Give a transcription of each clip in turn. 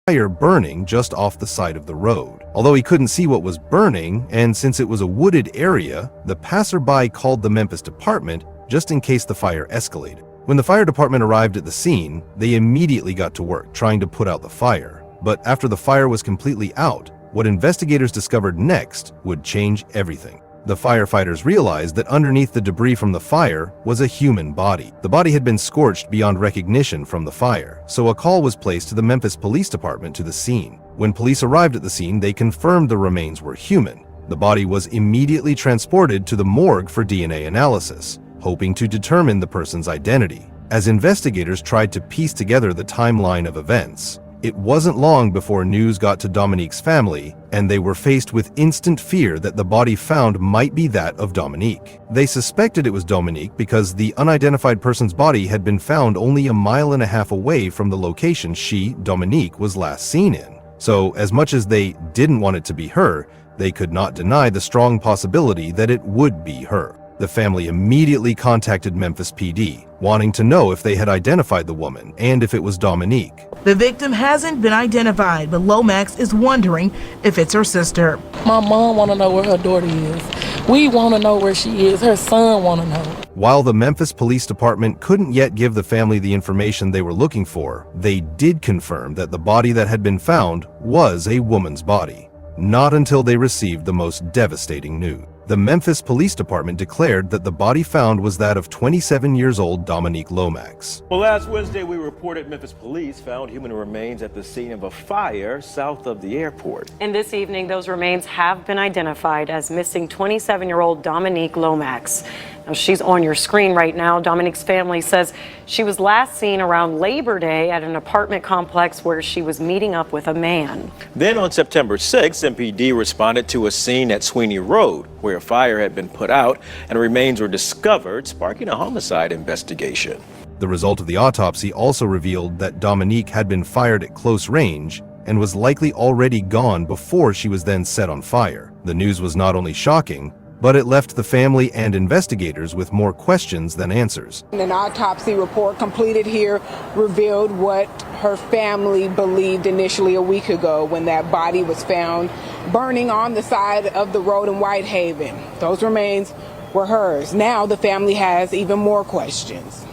fire burning just off the side of the road. Although he couldn't see what was burning, and since it was a wooded area, the passerby called the Memphis department just in case the fire escalated. When the fire department arrived at the scene, they immediately got to work trying to put out the fire. But after the fire was completely out, what investigators discovered next would change everything. The firefighters realized that underneath the debris from the fire was a human body. The body had been scorched beyond recognition from the fire, so a call was placed to the Memphis Police Department to the scene. When police arrived at the scene, they confirmed the remains were human. The body was immediately transported to the morgue for DNA analysis, hoping to determine the person's identity. As investigators tried to piece together the timeline of events, it wasn't long before news got to Dominique's family, and they were faced with instant fear that the body found might be that of Dominique. They suspected it was Dominique because the unidentified person's body had been found only a mile and a half away from the location she, Dominique, was last seen in. So, as much as they didn't want it to be her, they could not deny the strong possibility that it would be her. The family immediately contacted Memphis PD, wanting to know if they had identified the woman and if it was Dominique. The victim hasn't been identified, but Lomax is wondering if it's her sister. My mom want to know where her daughter is. We want to know where she is. Her son want to know. While the Memphis Police Department couldn't yet give the family the information they were looking for, they did confirm that the body that had been found was a woman's body. Not until they received the most devastating news. The Memphis Police Department declared that the body found was that of 27-year-old Dominique Lomax. Well, last Wednesday, we reported Memphis police found human remains at the scene of a fire south of the airport. And this evening, those remains have been identified as missing 27-year-old Dominique Lomax. Now, she's on your screen right now. Dominique's family says she was last seen around Labor Day at an apartment complex where she was meeting up with a man. Then on September 6th, MPD responded to a scene at Sweeney Road where a fire had been put out and remains were discovered, sparking a homicide investigation. The result of the autopsy also revealed that Dominique had been fired at close range and was likely already gone before she was then set on fire. The news was not only shocking, but it left the family and investigators with more questions than answers. An autopsy report completed here revealed what her family believed initially a week ago when that body was found burning on the side of the road in Whitehaven. Those remains were hers. Now the family has even more questions.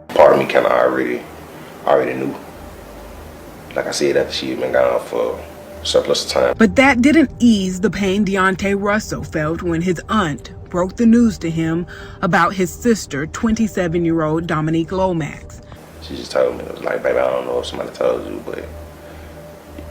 Part of me kind of already knew. Like I said, after she had been gone for surplus of time. But that didn't ease the pain Deontay Russell felt when his aunt broke the news to him about his sister, 27-year-old Dominique Lomax. She just told me, it was like, baby, I don't know if somebody told you, but,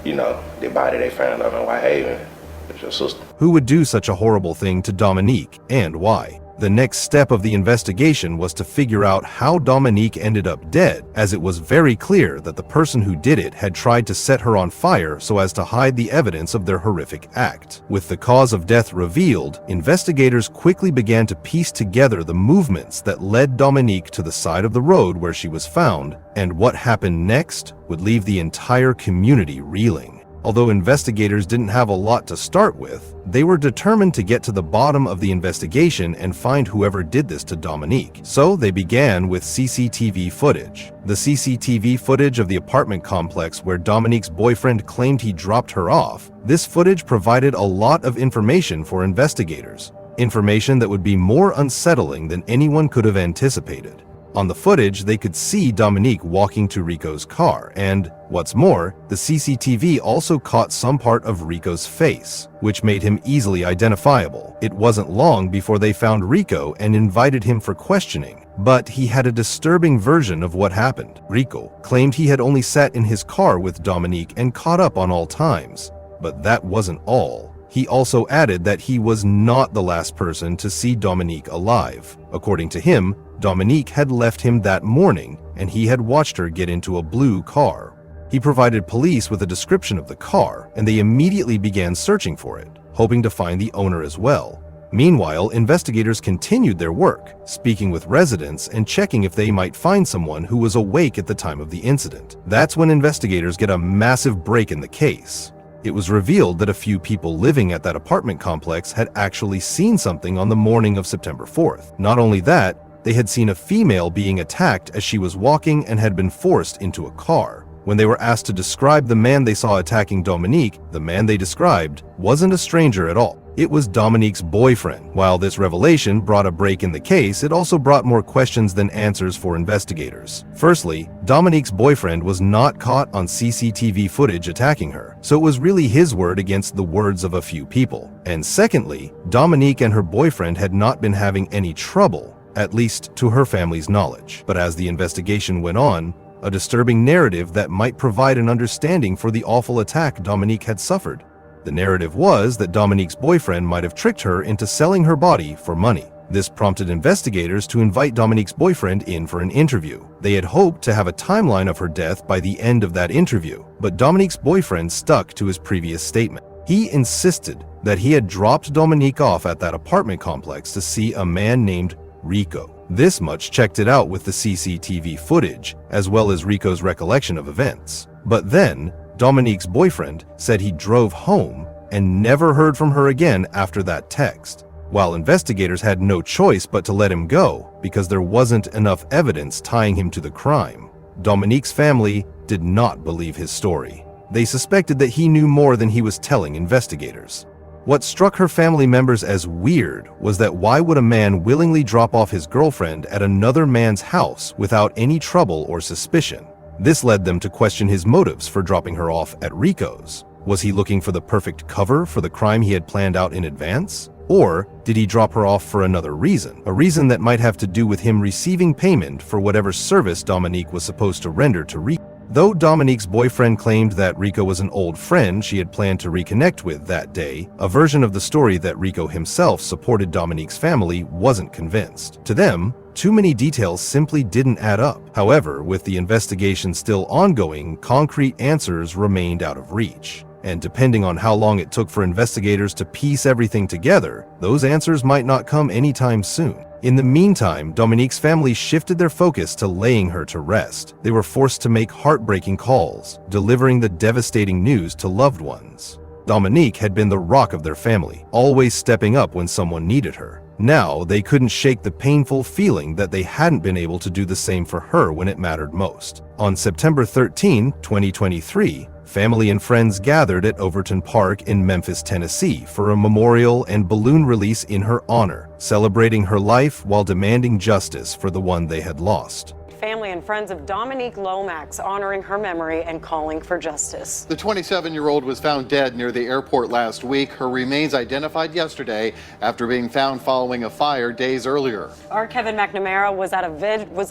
you know, the body they found out in Whitehaven is your sister. Who would do such a horrible thing to Dominique, and why? The next step of the investigation was to figure out how Dominique ended up dead, as it was very clear that the person who did it had tried to set her on fire so as to hide the evidence of their horrific act. With the cause of death revealed, investigators quickly began to piece together the movements that led Dominique to the side of the road where she was found, and what happened next would leave the entire community reeling. Although investigators didn't have a lot to start with, they were determined to get to the bottom of the investigation and find whoever did this to Dominique. So they began with CCTV footage. The CCTV footage of the apartment complex where Dominique's boyfriend claimed he dropped her off. This footage provided a lot of information for investigators. Information that would be more unsettling than anyone could have anticipated. On the footage, they could see Dominique walking to Rico's car, and, what's more, the CCTV also caught some part of Rico's face, which made him easily identifiable. It wasn't long before they found Rico and invited him for questioning, but he had a disturbing version of what happened. Rico claimed he had only sat in his car with Dominique and caught up on all times, but that wasn't all. He also added that he was not the last person to see Dominique alive. According to him, Dominique had left him that morning, and he had watched her get into a blue car. He provided police with a description of the car, and they immediately began searching for it, hoping to find the owner as well. Meanwhile, investigators continued their work, speaking with residents and checking if they might find someone who was awake at the time of the incident. That's when investigators get a massive break in the case. It was revealed that a few people living at that apartment complex had actually seen something on the morning of September 4th. Not only that, they had seen a female being attacked as she was walking and had been forced into a car. When they were asked to describe the man they saw attacking Dominique, the man they described wasn't a stranger at all. It was Dominique's boyfriend. While this revelation brought a break in the case, it also brought more questions than answers for investigators. Firstly, Dominique's boyfriend was not caught on CCTV footage attacking her, so it was really his word against the words of a few people. And secondly, Dominique and her boyfriend had not been having any trouble, at least to her family's knowledge. But as the investigation went on, a disturbing narrative that might provide an understanding for the awful attack Dominique had suffered. The narrative was that Dominique's boyfriend might have tricked her into selling her body for money. This prompted investigators to invite Dominique's boyfriend in for an interview. They had hoped to have a timeline of her death by the end of that interview, but Dominique's boyfriend stuck to his previous statement. He insisted that he had dropped Dominique off at that apartment complex to see a man named Rico. This much checked it out with the CCTV footage, as well as Rico's recollection of events. But then, Dominique's boyfriend said he drove home and never heard from her again after that text, while investigators had no choice but to let him go because there wasn't enough evidence tying him to the crime. Dominique's family did not believe his story. They suspected that he knew more than he was telling investigators. What struck her family members as weird was that why would a man willingly drop off his girlfriend at another man's house without any trouble or suspicion? This led them to question his motives for dropping her off at Rico's. Was he looking for the perfect cover for the crime he had planned out in advance? Or did he drop her off for another reason? A reason that might have to do with him receiving payment for whatever service Dominique was supposed to render to Rico. Though Dominique's boyfriend claimed that Rico was an old friend she had planned to reconnect with that day, a version of the story that Rico himself supported Dominique's family wasn't convinced. To them, too many details simply didn't add up. However, with the investigation still ongoing, concrete answers remained out of reach. And depending on how long it took for investigators to piece everything together, those answers might not come anytime soon. In the meantime, Dominique's family shifted their focus to laying her to rest. They were forced to make heartbreaking calls, delivering the devastating news to loved ones. Dominique had been the rock of their family, always stepping up when someone needed her. Now, they couldn't shake the painful feeling that they hadn't been able to do the same for her when it mattered most. On September 13, 2023, family and friends gathered at Overton Park in Memphis, Tennessee for a memorial and balloon release in her honor, celebrating her life while demanding justice for the one they had lost. Family and friends of Dominique Lomax honoring her memory and calling for justice. The 27-year-old was found dead near the airport last week. Her remains identified yesterday after being found following a fire days earlier. Our Kevin McNamara was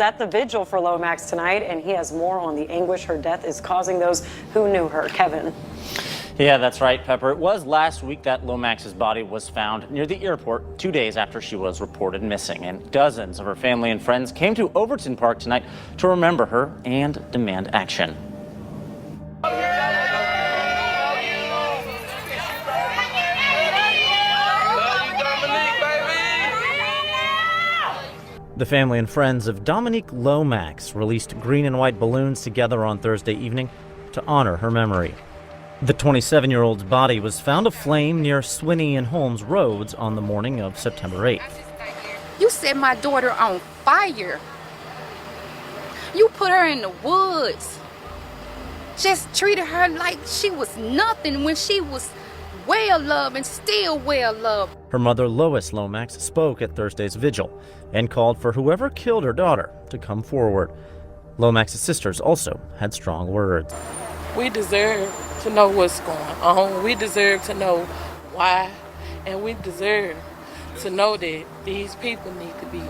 at the vigil for Lomax tonight, and he has more on the anguish her death is causing those who knew her. Kevin. Yeah, that's right, Pepper. It was last week that Lomax's body was found near the airport 2 days after she was reported missing. And dozens of her family and friends came to Overton Park tonight to remember her and demand action. The family and friends of Dominique Lomax released green and white balloons together on Thursday evening to honor her memory. The 27-year-old's body was found aflame near Swinney and Holmes Roads on the morning of September 8th. You set my daughter on fire. You put her in the woods. Just treated her like she was nothing when she was well-loved and still well-loved. Her mother, Lois Lomax, spoke at Thursday's vigil and called for whoever killed her daughter to come forward. Lomax's sisters also had strong words. We deserve to know what's going on. We deserve to know why. And we deserve to know that these people need to be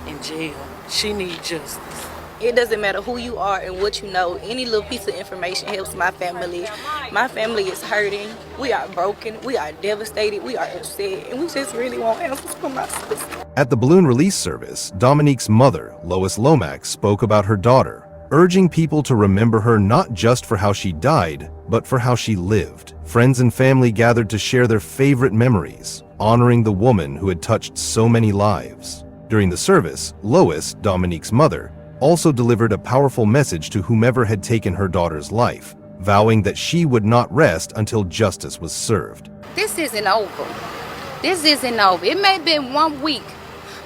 in jail. She needs justice. It doesn't matter who you are and what you know. Any little piece of information helps my family. My family is hurting. We are broken. We are devastated. We are upset. And we just really want answers from my sister. At the balloon release service, Dominique's mother, Lois Lomax, spoke about her daughter, urging people to remember her not just for how she died, but for how she lived. Friends and family gathered to share their favorite memories, honoring the woman who had touched so many lives. During the service, Lois, Dominique's mother, also delivered a powerful message to whomever had taken her daughter's life, vowing that she would not rest until justice was served. This isn't over. This isn't over. It may have been 1 week,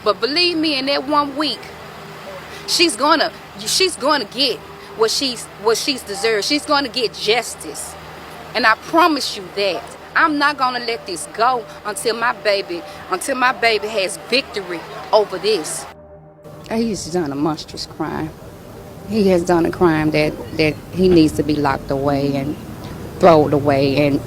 but believe me, in that 1 week, she's gonna get what she's deserved. She's going to get justice. And I promise you that. I'm not going to let this go until my baby has victory over this. He's done a monstrous crime. He has done a crime that he needs to be locked away and thrown away and,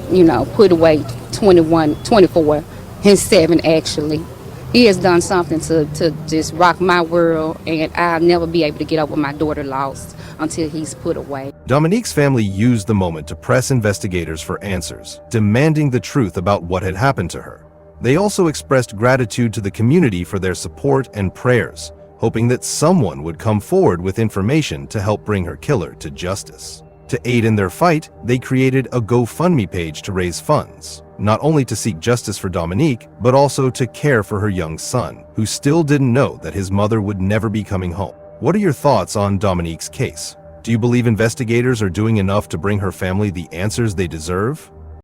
put away 24 and 7 actually. He has done something to just rock my world, and I'll never be able to get over my daughter lost until he's put away. Dominique's family used the moment to press investigators for answers, demanding the truth about what had happened to her. They also expressed gratitude to the community for their support and prayers, hoping that someone would come forward with information to help bring her killer to justice. To aid in their fight, they created a GoFundMe page to raise funds, not only to seek justice for Dominique, but also to care for her young son, who still didn't know that his mother would never be coming home. What are your thoughts on Dominique's case? Do you believe investigators are doing enough to bring her family the answers they deserve?